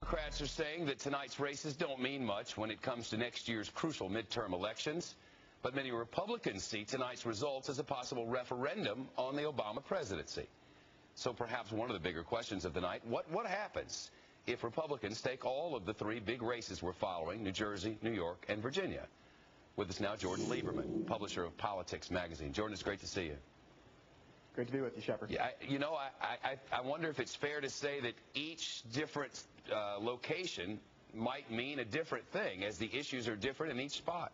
Democrats are saying that tonight's races don't mean much when it comes to next year's crucial midterm elections. But many Republicans see tonight's results as a possible referendum on the Obama presidency. So perhaps one of the bigger questions of the night, what happens if Republicans take all of the three big races we're following, New Jersey, New York, and Virginia? With us now, Jordan Lieberman, publisher of Politics Magazine. Jordan, it's great to see you. Great to be with you, Shepard. Yeah, I wonder if it's fair to say that each different location might mean a different thing, as the issues are different in each spot.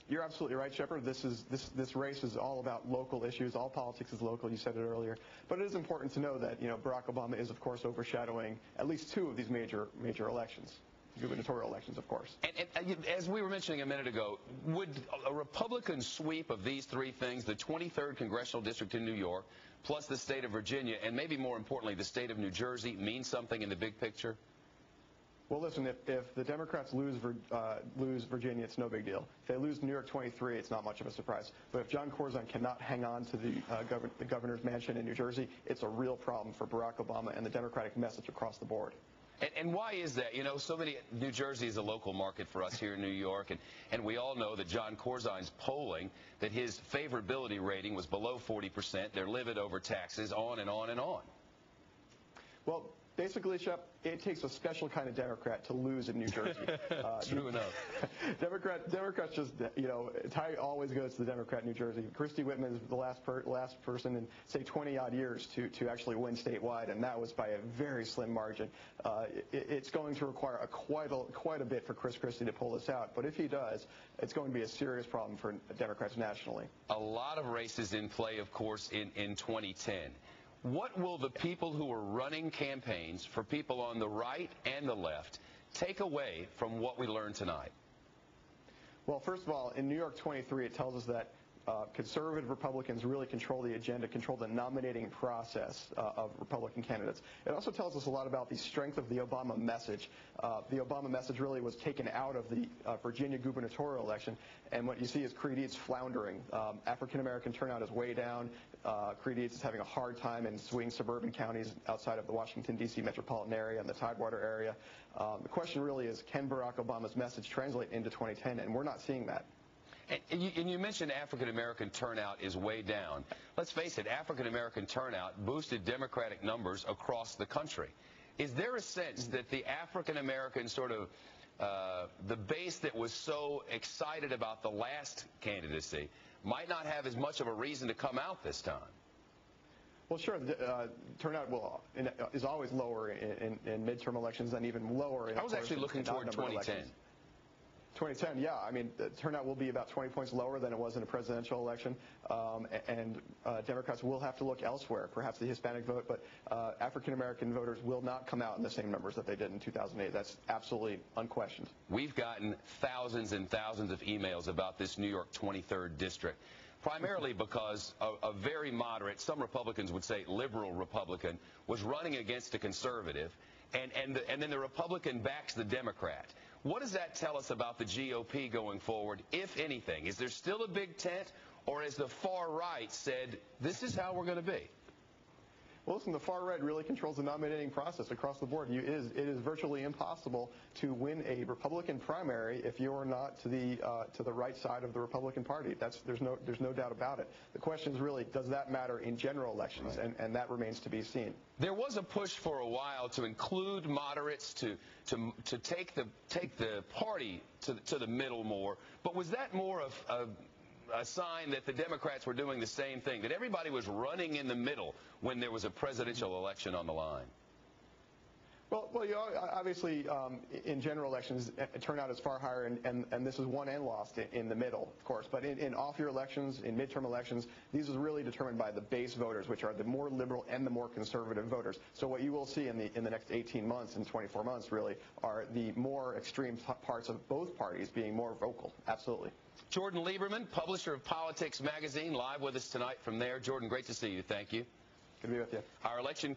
You're absolutely right, Shepard. This race is all about local issues. All politics is local. You said it earlier. But it is important to know that Barack Obama is, of course, overshadowing at least two of these major elections. Gubernatorial elections, of course. And as we were mentioning a minute ago, would a Republican sweep of these three things, the 23rd Congressional District in New York, plus the state of Virginia, and maybe more importantly the state of New Jersey, mean something in the big picture? Well, listen, if the Democrats lose Virginia, it's no big deal. If they lose New York 23, it's not much of a surprise. But if Jon Corzine cannot hang on to the governor's mansion in New Jersey, it's a real problem for Barack Obama and the Democratic message across the board. And why is that? So many, New Jersey is a local market for us here in New York, and we all know that Jon Corzine's polling, that his favorability rating was below 40%. They're livid over taxes, on and on and on. Well, basically, Shep, it takes a special kind of Democrat to lose in New Jersey. True enough. Democrats just, tie always goes to the Democrat in New Jersey. Christy Whitman is the last person in, say, 20-odd years to actually win statewide, and that was by a very slim margin. It's going to require quite a bit for Chris Christie to pull this out, but if he does, it's going to be a serious problem for Democrats nationally. A lot of races in play, of course, in 2010. What will the people who are running campaigns for people on the right and the left take away from what we learned tonight? Well, first of all, in New York 23, it tells us that conservative Republicans really control the agenda, control the nominating process of Republican candidates. It also tells us a lot about the strength of the Obama message. The Obama message really was taken out of the Virginia gubernatorial election, and what you see is Creed Eats floundering. African-American turnout is way down. Creed Eats is having a hard time in swing suburban counties outside of the Washington, D.C. metropolitan area and the Tidewater area. The question really is, can Barack Obama's message translate into 2010? And we're not seeing that. And you mentioned African-American turnout is way down. Let's face it, African-American turnout boosted Democratic numbers across the country. Is there a sense that the African-American sort of the base that was so excited about the last candidacy might not have as much of a reason to come out this time? Well, sure. Turnout is always lower in midterm elections and even lower in, I was actually looking toward 2010. Elections. 2010, yeah. I mean, the turnout will be about 20 points lower than it was in a presidential election, and Democrats will have to look elsewhere, perhaps the Hispanic vote, but African-American voters will not come out in the same numbers that they did in 2008. That's absolutely unquestioned. We've gotten thousands and thousands of emails about this New York 23rd district, primarily because a very moderate, some Republicans would say liberal Republican, was running against a conservative, and then the Republican backs the Democrat. What does that tell us about the GOP going forward, if anything? Is there still a big tent, or has the far right said, this is how we're going to be? Well, listen, the far right really controls the nominating process across the board. It is virtually impossible to win a Republican primary if you are not to the right side of the Republican Party. There's no doubt about it. The question is really, does that matter in general elections? Right. And that remains to be seen. There was a push for a while to include moderates, to take the party to the middle more. But was that more of a sign that the Democrats were doing the same thing, that everybody was running in the middle when there was a presidential election on the line? Well, obviously, in general elections, turnout is far higher, and this is won and lost in the middle, of course. But in off-year elections, in midterm elections, these are really determined by the base voters, which are the more liberal and the more conservative voters. So what you will see in the next 18 months and 24 months, really, are the more extreme parts of both parties being more vocal. Absolutely. Jordan Lieberman, publisher of Politics Magazine, live with us tonight from there. Jordan, great to see you. Thank you. Good to be with you. Our election